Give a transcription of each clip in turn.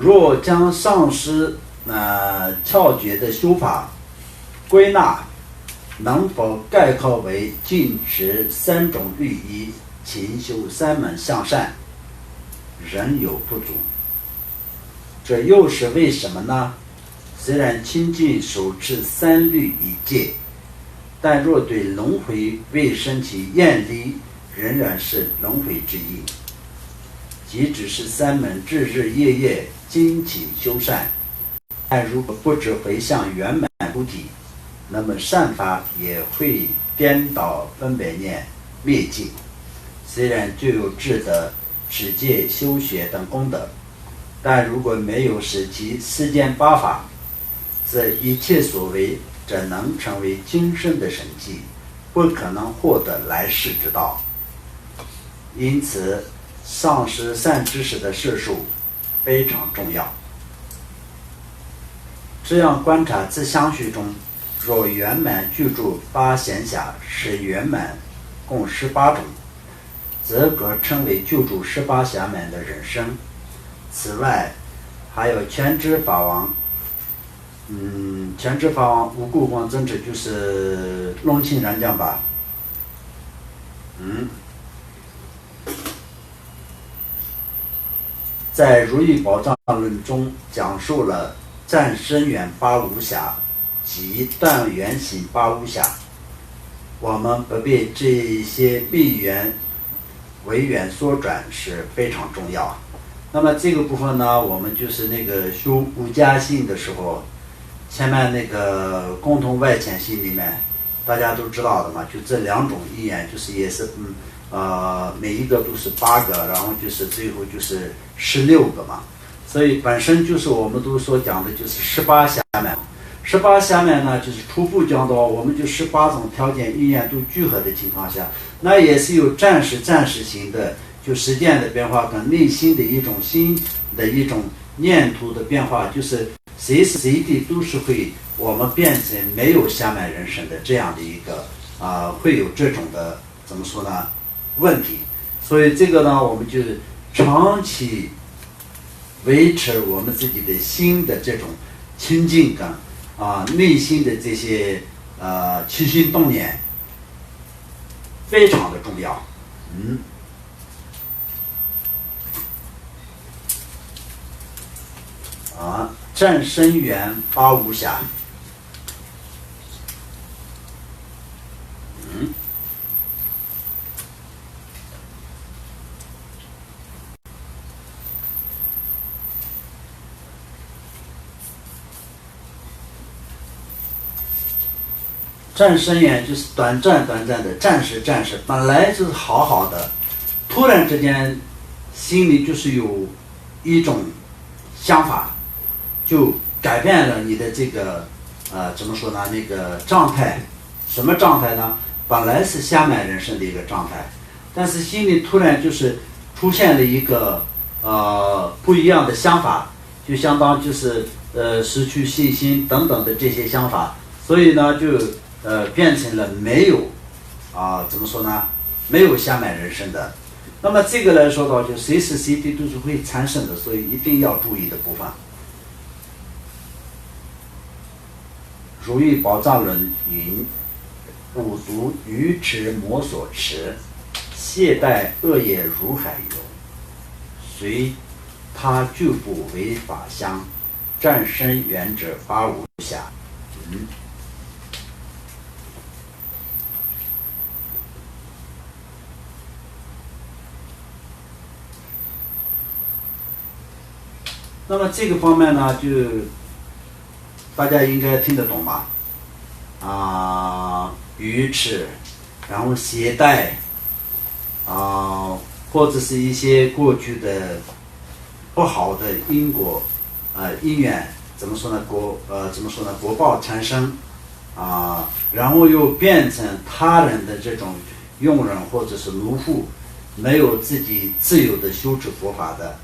若将上师窍诀的修法归纳，能否概括为尽持3种律仪，勤修3门向善，仍有不足。这又是为什么呢？虽然亲近手持3律仪戒，但若对轮回未生起厌离，仍然是轮回之一。即只是3门日日夜夜精勤修善，但如果不知回向圆满菩提，那么善法也会颠倒分别念灭尽。虽然具有智德、持戒、修学等功德，但如果没有使其世间8法，则一切所为怎能成为今生的神迹，不可能获得来世之道。因此上师善知识的摄受非常重要。这样观察自相续中，若圆满具足8闲暇，是圆满共18种，则可称为具足18暇满的人生。此外还有全知法王，全知法王无故光真智，就是隆庆然将吧。在如意宝藏论中讲述了暂生缘8无暇及断缘行8无暇，我们不被这些闭缘为缘缩转是非常重要。那么这个部分呢，我们就是那个修无家性的时候，前面那个共同外遣性里面大家都知道的嘛，就这2种因缘，就是也是每一个都是8个，然后就是最后就是16个嘛。所以本身就是我们都所讲的就是18暇满。18暇满呢，就是初步讲到我们就18种条件因缘都聚合的情况下，那也是有暂时性的就实践的变化跟内心的一种心的一种念头的变化，就是随时随地都是会我们变成没有暇满人生的这样的一个会有这种的怎么说呢问题。所以这个呢，我们就长期维持我们自己的心的这种清净感内心的这些起心动念非常的重要。暂生缘8无暇。暂生缘就是短暂的，暂时，本来就是好好的，突然之间心里就是有一种想法，就改变了你的这个怎么说呢，那个状态。什么状态呢？本来是暇满人生的一个状态，但是心里突然就是出现了一个不一样的想法，就相当就是失去信心等等的这些想法，所以呢就变成了没有怎么说呢，没有暇满人生的。那么这个来说到就随时随地都是会产生的，所以一定要注意的部分。如意宝藏论云：五毒愚痴魔所持，懈怠恶业如海游，随他俱不为法相，暂生缘者8无暇。那么这个方面呢，就大家应该听得懂吧？愚痴，然后懈怠，或者是一些过去的不好的因果因缘，怎么说呢？果报产生然后又变成他人的这种佣人或者是奴妇，没有自己自由的修持佛法的。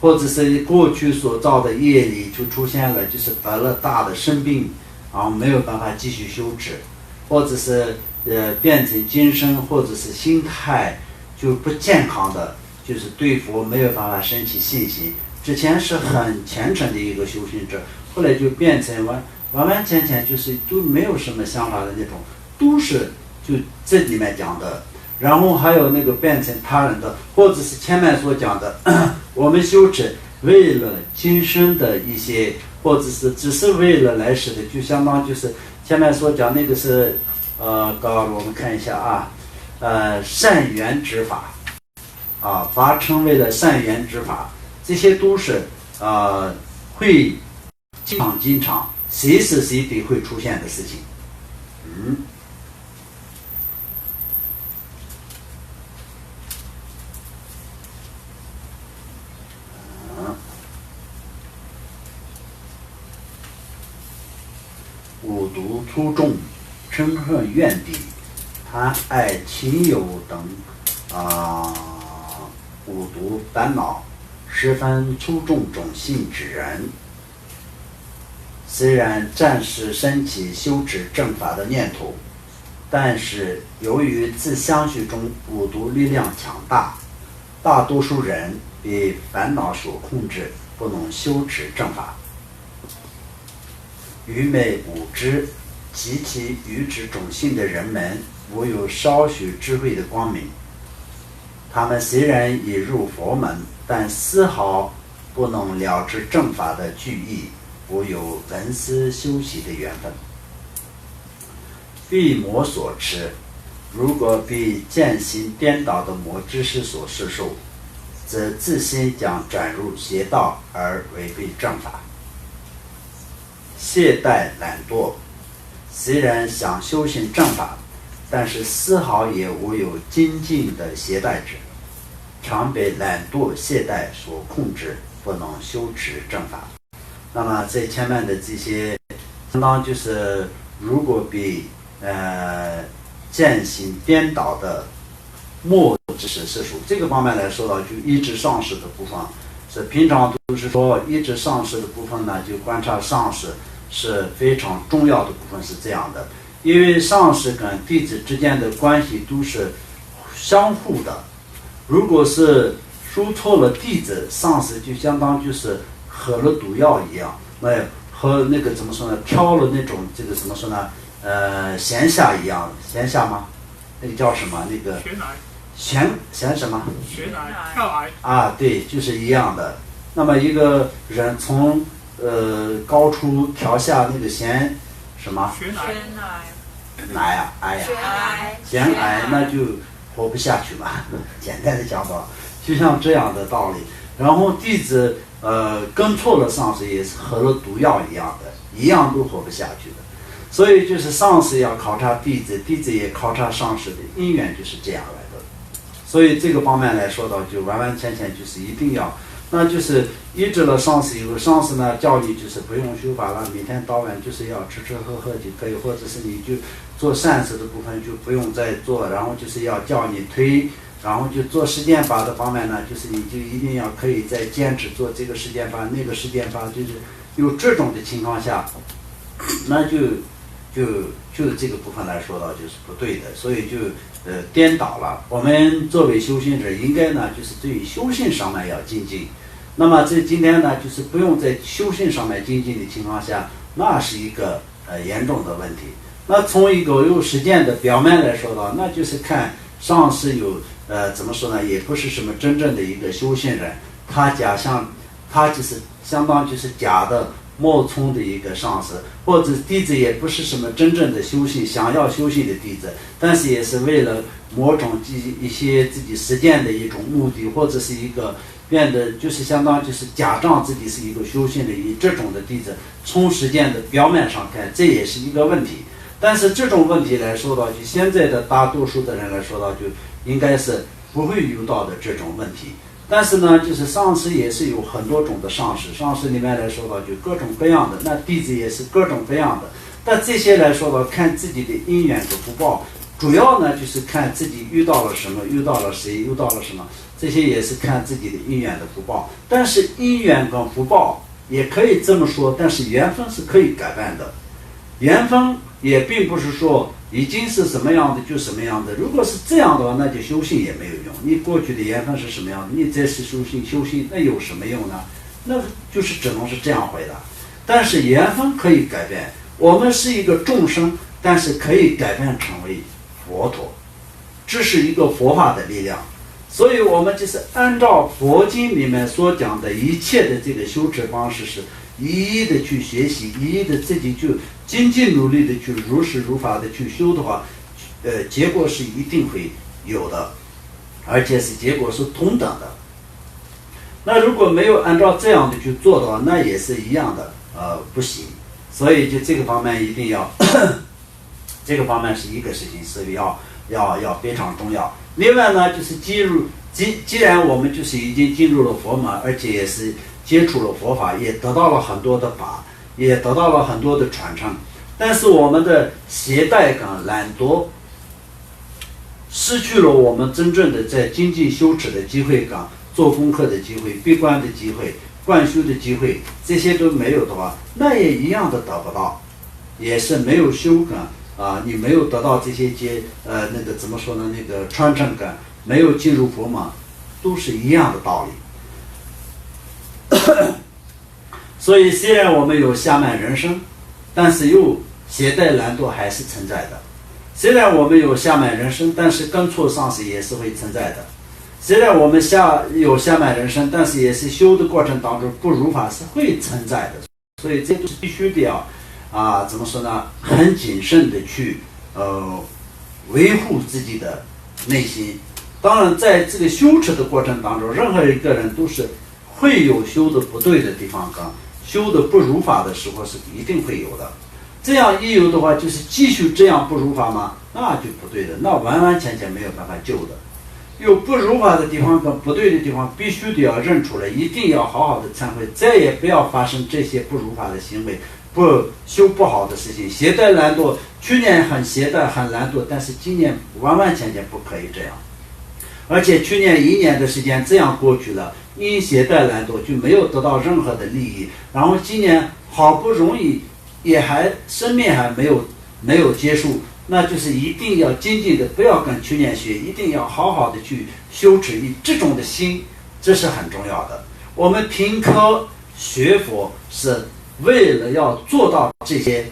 或者是过去所造的业力就出现了，就是得了大的生病没有办法继续修持，或者是变成今生或者是心态就不健康的，就是对佛没有办法升起信心，之前是很虔诚的一个修行者，后来就变成完全就是都没有什么想法的那种，都是就这里面讲的。然后还有那个变成他人的，或者是前面所讲的，我们修持为了今生的一些，或者是只是为了来世的，就相当就是前面所讲那个是我们看一下啊，善缘之法啊，把称为了善缘之法，这些都是会经常随时随地会出现的事情。五毒粗重，嗔恨怨敌，贪爱亲友等五毒烦恼，十分粗重种性之人，虽然暂时升起修持正法的念头，但是由于自相续中五毒力量强大，大多数人被烦恼所控制，不能修持正法。愚昧无知、极其愚痴种性的人们，无有少许智慧的光明。他们虽然已入佛门，但丝毫不能了知正法的具义，无有闻思修习的缘分。被魔所持，如果被见行颠倒的魔知识所摄受，则自心将转入邪道而违背正法。懈怠懒惰，虽然想修行正法，但是丝毫也无有精进的懈怠之，常被懒惰懈怠所控制，不能修持正法。那么在前面的这些，相当就是如果被见行颠倒的末知识摄受，这个方面来说到，就一直上师的部分，是平常都是说一直上师的部分呢，就观察上师是非常重要的部分，是这样的，因为上师跟弟子之间的关系都是相互的。如果是输错了弟子，上师就相当就是喝了毒药一样，和那个怎么说呢，挑了那种这个怎么说呢，咸虾一样，咸虾吗？那个叫什么？那个咸什么？血奶跳癌啊，对，就是一样的。那么一个人从高处调下那个咸什么？奶啊，哎呀，咸癌，那就活不下去嘛。简单的讲法，就像这样的道理。然后弟子跟错了上师，也是喝了毒药一样的，一样都活不下去的。所以就是上师要考察弟子，弟子也考察上师的因缘，就是这样来的。所以这个方面来说到，就完全就是一定要。那就是依止了上师以后，上师呢教你就是不用修法了，每天早晚就是要吃吃喝喝就可以，或者是你就做善事的部分就不用再做，然后就是要叫你推，然后就做实践法的方面呢，就是你就一定要可以再坚持做这个实践法，那个实践法，就是有这种的情况下，那就这个部分来说到就是不对的，所以就颠倒了。我们作为修行者，应该呢就是对于修行上面要精进。那么这今天呢，就是不用在修行上面精进的情况下，那是一个严重的问题。那从一个有实践的表面来说到，那就是看上师有怎么说呢，也不是什么真正的一个修行人，他就是相当就是假的冒充的一个上师，或者弟子也不是什么真正的修行想要修行的弟子，但是也是为了某种一些自己实践的一种目的，或者是一个变得就是相当就是假装自己是一个修行的以这种的弟子，从实践的表面上看，这也是一个问题。但是这种问题来说到，就现在的大多数的人来说到，就应该是不会遇到的这种问题。但是呢，就是上师也是有很多种的上师，上师里面来说到就各种各样的，那弟子也是各种各样的。但这些来说到，看自己的因缘和福报，主要呢就是看自己遇到了什么，遇到了谁，遇到了什么，这些也是看自己的因缘的福报。但是因缘跟福报也可以这么说，但是缘分是可以改变的，缘分也并不是说已经是什么样的就什么样的。如果是这样的话，那就修行也没有用。你过去的缘分是什么样的，你再是修行，那有什么用呢？那就是只能是这样回答。但是缘分可以改变，我们是一个众生，但是可以改变成为佛陀，这是一个佛法的力量。所以我们就是按照佛经里面所讲的一切的这个修持方式，是一一的去学习，一一的自己去精进努力的去如实如法的去修的话，结果是一定会有的，而且是结果是同等的。那如果没有按照这样的去做的话，那也是一样的，不行。所以就这个方面一定要这个方面是一个事情，是要非常重要。另外呢，就是既然我们就是已经进入了佛门，而且也是接触了佛法，也得到了很多的法，也得到了很多的传承，但是我们的懈怠感、懒惰，失去了我们真正的在精进修持的机会感、做功课的机会、闭关的机会、观修的机会，这些都没有的话，那也一样的得不到，也是没有修感啊，你没有得到这些那个怎么说呢？那个传承感，没有进入佛门，都是一样的道理。所以虽然我们有暇满人生，但是又懈怠懒惰还是存在的。虽然我们有暇满人生，但是跟错上司也是会存在的。虽然我们有暇满人生，但是也是修的过程当中不如法是会存在的。所以这都是必须的要怎么说呢？很谨慎的去维护自己的内心。当然，在这个修持的过程当中，任何一个人都是会有修的不对的地方，跟修的不如法的时候是一定会有的。这样一有的话，就是继续这样不如法吗？那就不对的，那完完全全没有办法救的。有不如法的地方跟不对的地方，必须得要认出来，一定要好好的忏悔，再也不要发生这些不如法的行为，不修不好的事情。懈怠懒惰，去年很懈怠很懒惰，但是今年完完全全不可以这样。而且去年1年的时间这样过去了，因懈怠懒惰就没有得到任何的利益，然后今年好不容易也还生命还没有结束，那就是一定要精进的，不要跟去年学，一定要好好的去修持，以这种的心，这是很重要的。我们听课学佛是为了要做到这些，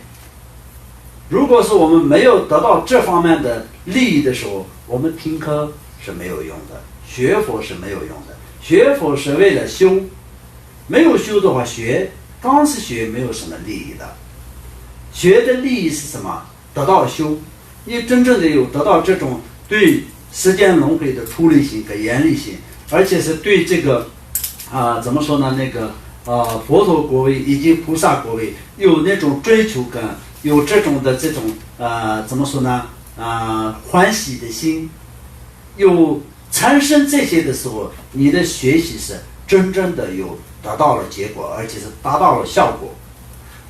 如果是我们没有得到这方面的利益的时候，我们听课是没有用的，学佛是没有用的。学佛是为了修，没有修的话，刚是学没有什么利益的。学的利益是什么？得到修，你真正的有得到这种对时间轮回的出离心和严厉心，而且是对这个怎么说呢？那个佛陀果位以及菩萨果位有那种追求感，有这种的这种怎么说呢？欢喜的心，有产生这些的时候，你的学习是真正的有得到了结果，而且是达到了效果。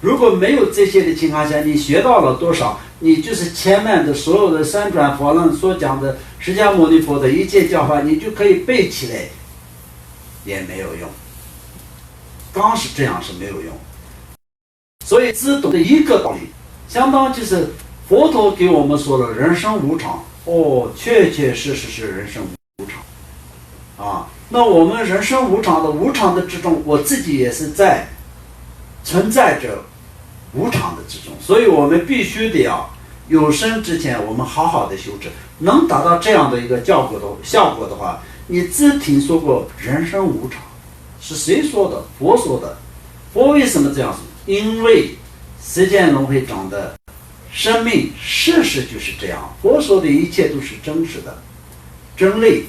如果没有这些的情况下，你学到了多少，你就是前面的所有的三转佛论所讲的释迦牟尼佛的一切教法，你就可以背起来，也没有用。刚是这样是没有用。所以只懂的一个道理，相当就是佛陀给我们说了人生无常，确确实实是人生无常那我们人生无常的之中，我自己也是在存在着无常的之中，所以我们必须得要有生之前我们好好的修持，能达到这样的一个效果的话，你只听说过人生无常，是谁说的？佛说的。佛为什么这样说？因为时间轮回中的生命事实就是这样，佛说的一切都是真实的真理，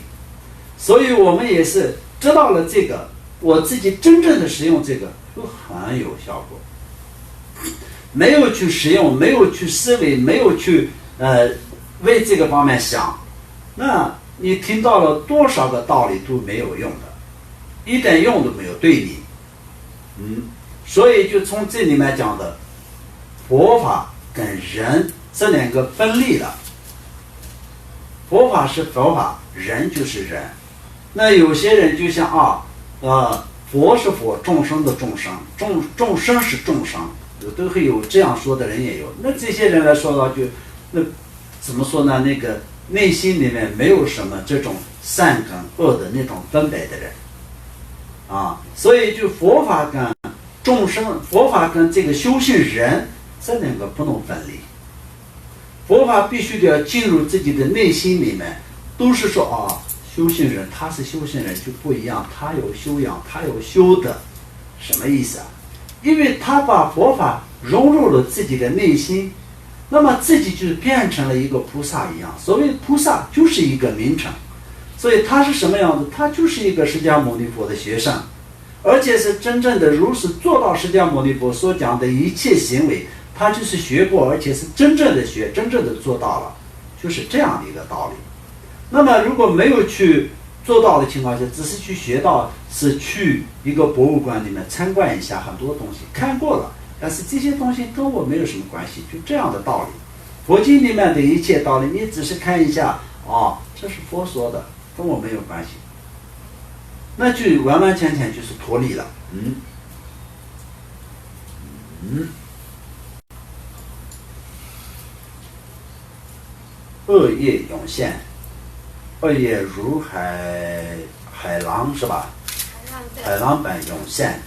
所以我们也是知道了这个，我自己真正的使用这个都很有效果。没有去使用，没有去思维，没有去为这个方面想，那你听到了多少个道理都没有用的，一点用都没有对你。所以就从这里面讲的，佛法跟人这两个分立了。佛法是佛法，人就是人。那有些人就像佛是佛，众生的众生，众生是众生，都会有这样说的人也有。那这些人来说的话，那怎么说呢？那个内心里面没有什么这种善跟恶的那种分别的人所以就佛法跟众生，佛法跟这个修行人这两个不能分离。佛法必须得要进入自己的内心里面，都是说修行人他是修行人就不一样，他有修养，他有修德，什么意思啊？因为他把佛法融入了自己的内心，那么自己就变成了一个菩萨一样。所谓菩萨就是一个名称，所以他是什么样子？他就是一个释迦牟尼佛的学生，而且是真正的如实做到释迦牟尼佛所讲的一切行为，他就是学过，而且是真正的学，真正的做到了，就是这样的一个道理。那么如果没有去做到的情况下，只是去学到，是去一个博物馆里面参观一下很多东西，看过了，但是这些东西跟我没有什么关系，就这样的道理。佛经里面的一切道理，你只是看一下，这是佛说的，跟我没有关系，那就完完全全就是脱离了。恶业涌现，恶业如海浪是吧？海浪般涌现。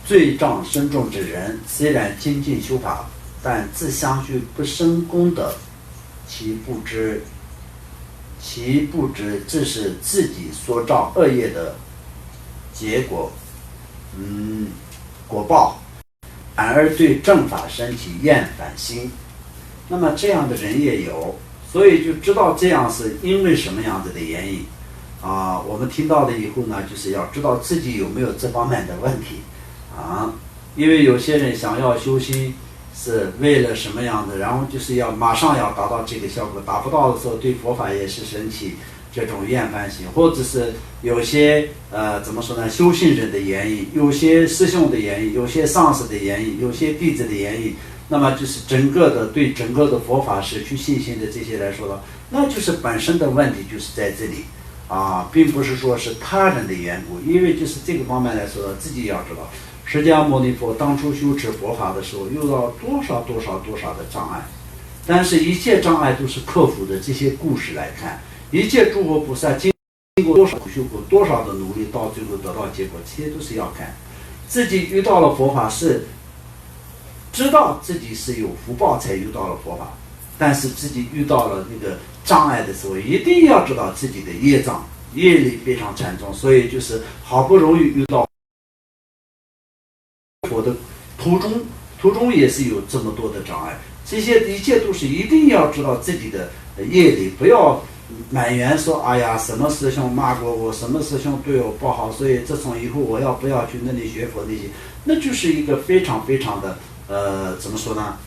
罪障深重之人，虽然精进修法，但自相续不生功德，其不知这是自己所造恶业的结果，果报，反而对正法生起厌烦心。那么这样的人也有，所以就知道这样是因为什么样子的原因我们听到了以后呢，就是要知道自己有没有这方面的问题因为有些人想要修心是为了什么样的，然后就是要马上要达到这个效果，达不到的时候对佛法也是生起这种厌烦心，或者是有些怎么说呢，修行人的原因，有些师兄的原因，有些上师的原因，有些弟子的原因，那么就是对整个的佛法失去信心的这些来说的，那就是本身的问题就是在这里并不是说是他人的缘故。因为就是这个方面来说，自己要知道释迦牟尼佛当初修持佛法的时候遇到多少的障碍，但是一切障碍都是克服的。这些故事来看，一切诸佛菩萨经过多少修过多少的努力，到最后得到结果，这些都是要看自己遇到了佛法，是知道自己是有福报才遇到了佛法，但是自己遇到了那个障碍的时候，一定要知道自己的业障业力非常沉重，所以就是好不容易遇到佛的途中也是有这么多的障碍，这些一切都是一定要知道自己的业力，不要埋怨说哎呀什么师兄骂过我，什么师兄对我不好，所以自从以后我要不要去那里学佛，那些那就是一个非常的怎么说呢，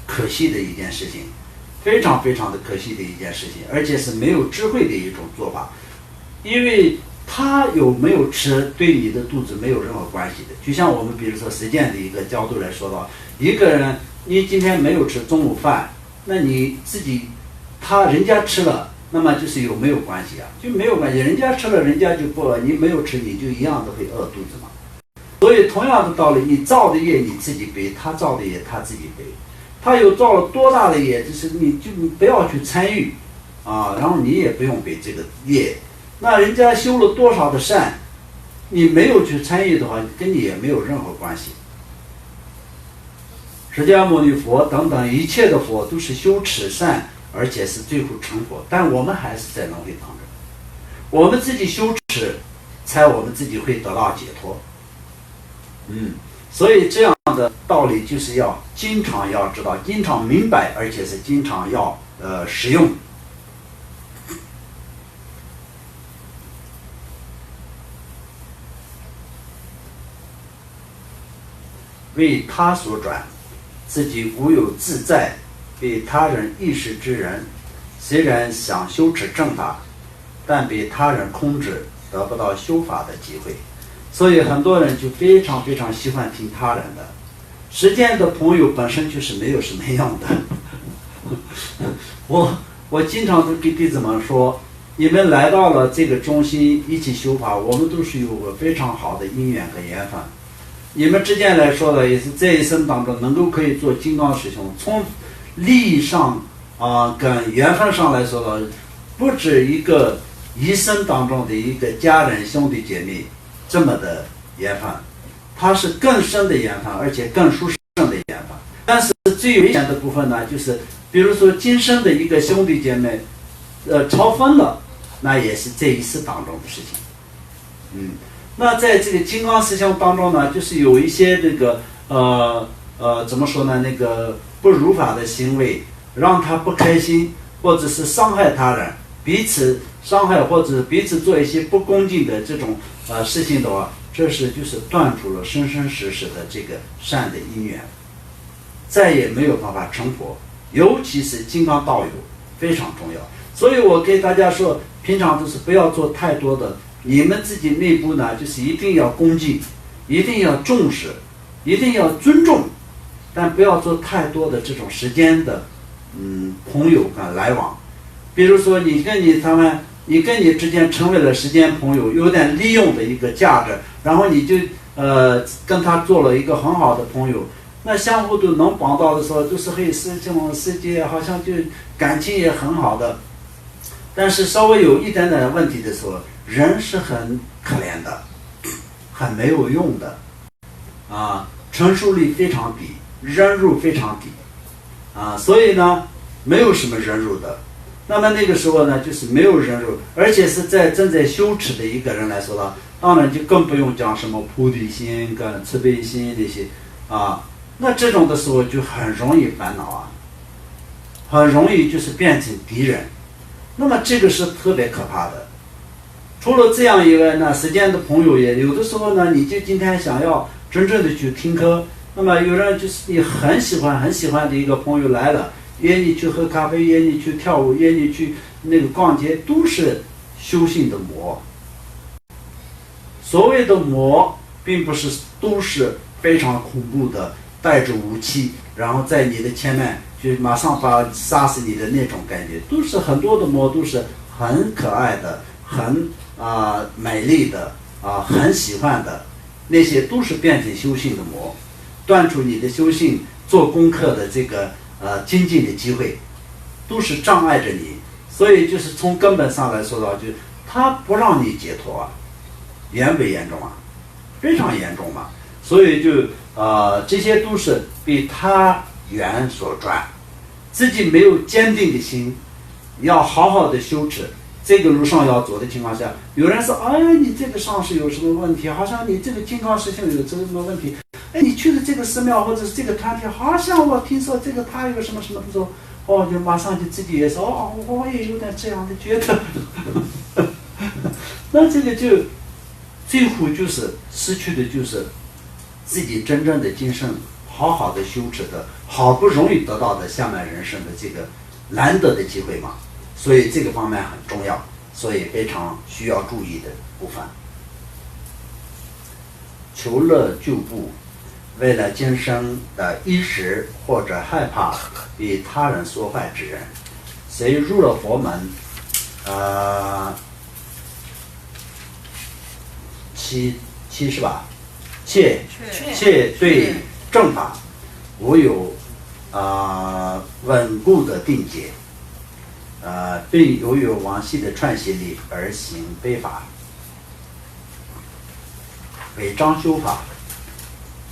可惜的一件事情，非常的可惜的一件事情，而且是没有智慧的一种做法。因为他有没有吃对你的肚子没有任何关系的。就像我们比如说实践的一个角度来说到，一个人你今天没有吃中午饭，那你自己人家吃了，那么就是有没有关系就没有关系，人家吃了人家就不饿，你没有吃你就一样的会饿肚子嘛。所以同样的道理，你造的业你自己背，他造的业他自己背，他有造了多大的业，就是你不要去参与然后你也不用背这个业。那人家修了多少的善，你没有去参与的话，跟你也没有任何关系。释迦牟尼佛等等一切的佛都是修持善，而且是最后成佛，但我们还是在轮回当中，我们自己修持才我们自己会得到解脱。所以这样的道理就是要经常要知道，经常明白，而且是经常要实用。为他所转，自己无有自在，被他人意识之人，虽然想修持正法，但被他人控制，得不到修法的机会。所以很多人就非常喜欢听他人的，实践的朋友本身就是没有什么用的。我经常都给弟子们说，你们来到了这个中心一起修法，我们都是有个非常好的因缘和缘分。你们之间来说的也是这一生当中能够可以做金刚师兄，从利益上跟缘分上来说的，不止一个一生当中的一个家人兄弟姐妹，这么的严范，它是更深的严范，而且更殊胜的严范。但是最危险的部分呢，就是比如说今生的一个兄弟姐妹，超分了，那也是这一世当中的事情。那在这个金刚思想当中呢，就是有一些这个怎么说呢，那个不如法的行为，让他不开心，或者是伤害他人，彼此伤害或者彼此做一些不恭敬的这种事情的话，这是就是断除了生生世世的这个善的因缘，再也没有办法成佛。尤其是金刚道友非常重要。所以我给大家说，平常就是不要做太多的，你们自己内部呢，就是一定要恭敬，一定要重视，一定要尊重，但不要做太多的这种时间的朋友来往。比如说你跟你之间成为了时间朋友，有点利用的一个价值，然后你就跟他做了一个很好的朋友，那相互都能帮到的时候，就是可以这种世界好像就感情也很好的。但是稍微有一点点问题的时候，人是很可怜的，很没有用的，承受力非常低，忍辱非常低，所以呢，没有什么忍辱的。那么那个时候呢，就是没有忍辱，而且是正在羞耻的一个人来说呢，当然就更不用讲什么菩提心跟慈悲心那些那这种的时候就很容易烦恼很容易就是变成敌人。那么这个是特别可怕的。除了这样以外呢，时间的朋友也有的时候呢，你就今天想要真正的去听课，那么有人就是你很喜欢的一个朋友来了，约你去喝咖啡，约你去跳舞，约你去那个逛街，都是修行的魔。所谓的魔，并不是都是非常恐怖的，带着武器，然后在你的前面就马上杀死你的那种感觉，都是很多的魔，都是很可爱的，很美丽的很喜欢的，那些都是变成修行的魔，断除你的修行做功课的这个精进的机会，都是障碍着你。所以就是从根本上来说的话，就他不让你解脱严不严重非常严重嘛。所以就这些都是被他缘所转，自己没有坚定的心，要好好的修持这个路上要走的情况下，有人说你这个上师有什么问题，好像你这个金刚师兄有什么问题，你去的这个寺庙或者是这个团体，好像我听说这个他有什么什么的时候，就马上就自己也说我也有点这样的觉得那这个就最后就是失去的就是自己真正的今生好好的修持的，好不容易得到的下面人生的这个难得的机会嘛。所以这个方面很重要，所以非常需要注意的部分。求乐救怖，为了今生的衣食或者害怕被他人所坏之人，谁入了佛门，七是吧？切对正法无有稳固的定解，并由于往昔的串习力而行非法，违章修法，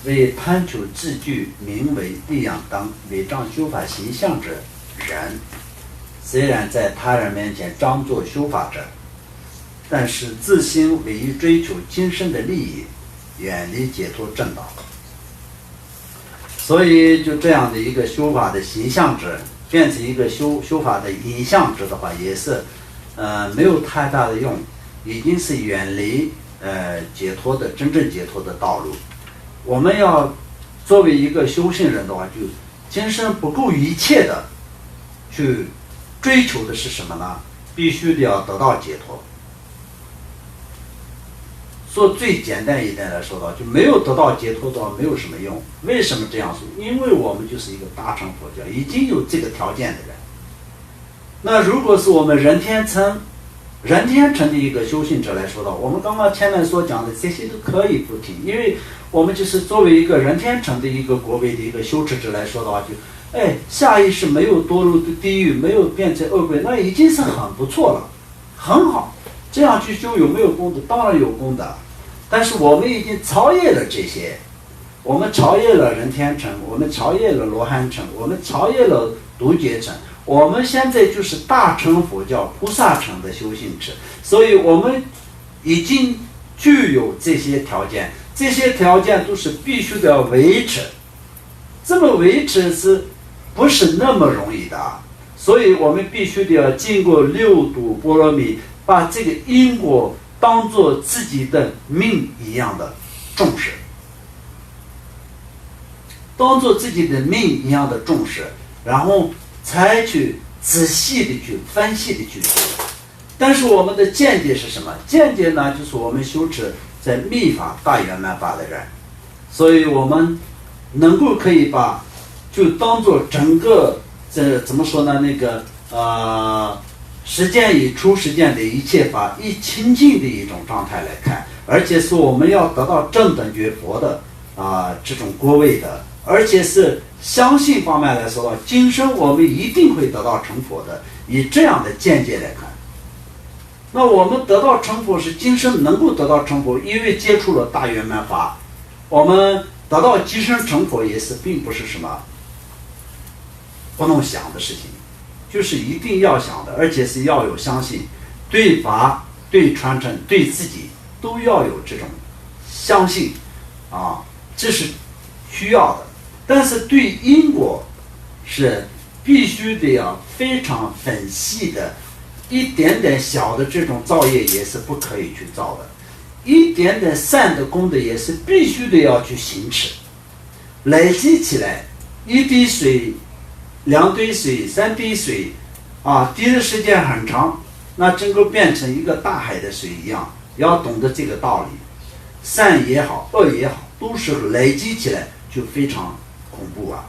为贪求字句名为利养等违章修法形象者人，虽然在他人面前张作修法者，但是自心唯于追求今生的利益，远离解脱正道。所以就这样的一个修法的形象者变成一个修法的影像者的话，也是没有太大的用，已经是远离解脱的真正解脱的道路。我们要作为一个修行人的话，就今生不顾一切的去追求的是什么呢？必须得要得到解脱。说最简单一点来说的话，就没有得到解脱的话，没有什么用。为什么这样说？因为我们就是一个大乘佛教，已经有这个条件的人。那如果是我们人天乘的一个修行者来说的话，我们刚刚前面所讲的这些都可以不听，因为我们就是作为一个人天乘的一个国位的一个修持者来说的话，就下意识没有堕入地狱，没有变成恶鬼，那已经是很不错了，很好。这样去修有没有功德？当然有功德。但是我们已经超越了这些，我们超越了人天乘，我们超越了罗汉乘，我们超越了独觉乘，我们现在就是大乘佛教菩萨乘的修行者，所以我们已经具有这些条件，这些条件都是必须得要维持，这么维持是不是那么容易的啊？所以我们必须得要经过六度波罗蜜，把这个因果当作自己的命一样的重视，当作自己的命一样的重视，然后才去仔细的去分析的去做。但是我们的见解是什么？见解呢，就是我们修持在密法大圆满法的人，所以我们能够可以把就当作整个这怎么说呢？那个实践与出实践的一切法一清净的一种状态来看，而且是我们要得到正等觉佛的这种果位的，而且是相信方面来说的，今生我们一定会得到成佛的，以这样的见解来看。那我们得到成佛是今生能够得到成佛，因为接触了大圆满法，我们得到今生成佛也是并不是什么不能想的事情，就是一定要想的，而且是要有相信，对法、对传承、对自己都要有这种相信这是需要的。但是对因果是必须得要非常分析的，一点点小的这种造业也是不可以去造的，一点点善的功德也是必须得要去行持，累积起来，一滴水、2滴水、3滴水滴的时间很长，那整个变成一个大海的水一样，要懂得这个道理，善也好，恶也好，都是累积起来就非常恐怖啊。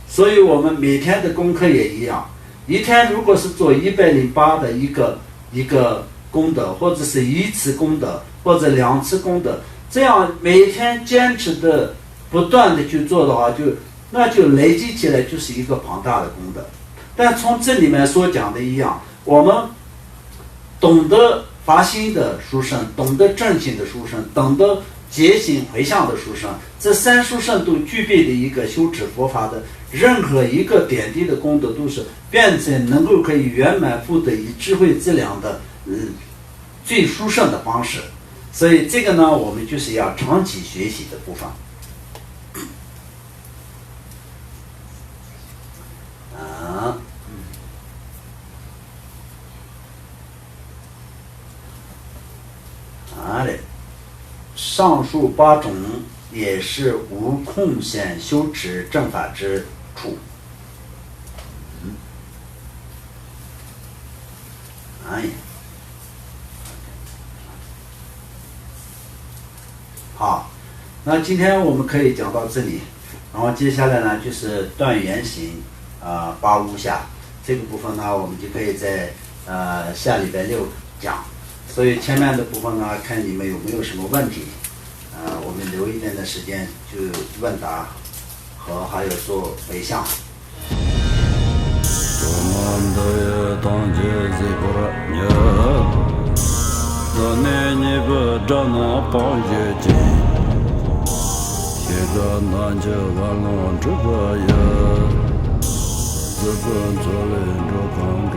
所以我们每天的功课也一样，一天如果是做108的一个功德，或者是1次功德，或者2次功德，这样每天坚持的不断的去做的话，那就累积起来就是一个庞大的功德。但从这里面所讲的一样，我们懂得发心的殊胜，懂得正心的殊胜，懂得觉醒回向的殊胜，这3殊胜都具备的一个修持佛法的任何一个点滴的功德，都是变成能够可以圆满福德以智慧资粮的最殊胜的方式。所以这个呢，我们就是要长期学习的部分。上述8种也是无空闲修持正法之处。好，那今天我们可以讲到这里，然后接下来呢就是断缘行8无暇，这个部分呢我们就可以在下礼拜6讲。所以前面的部分呢，看你们有没有什么问题，我们留一点的时间就问答和还有做回向。自本作灵着空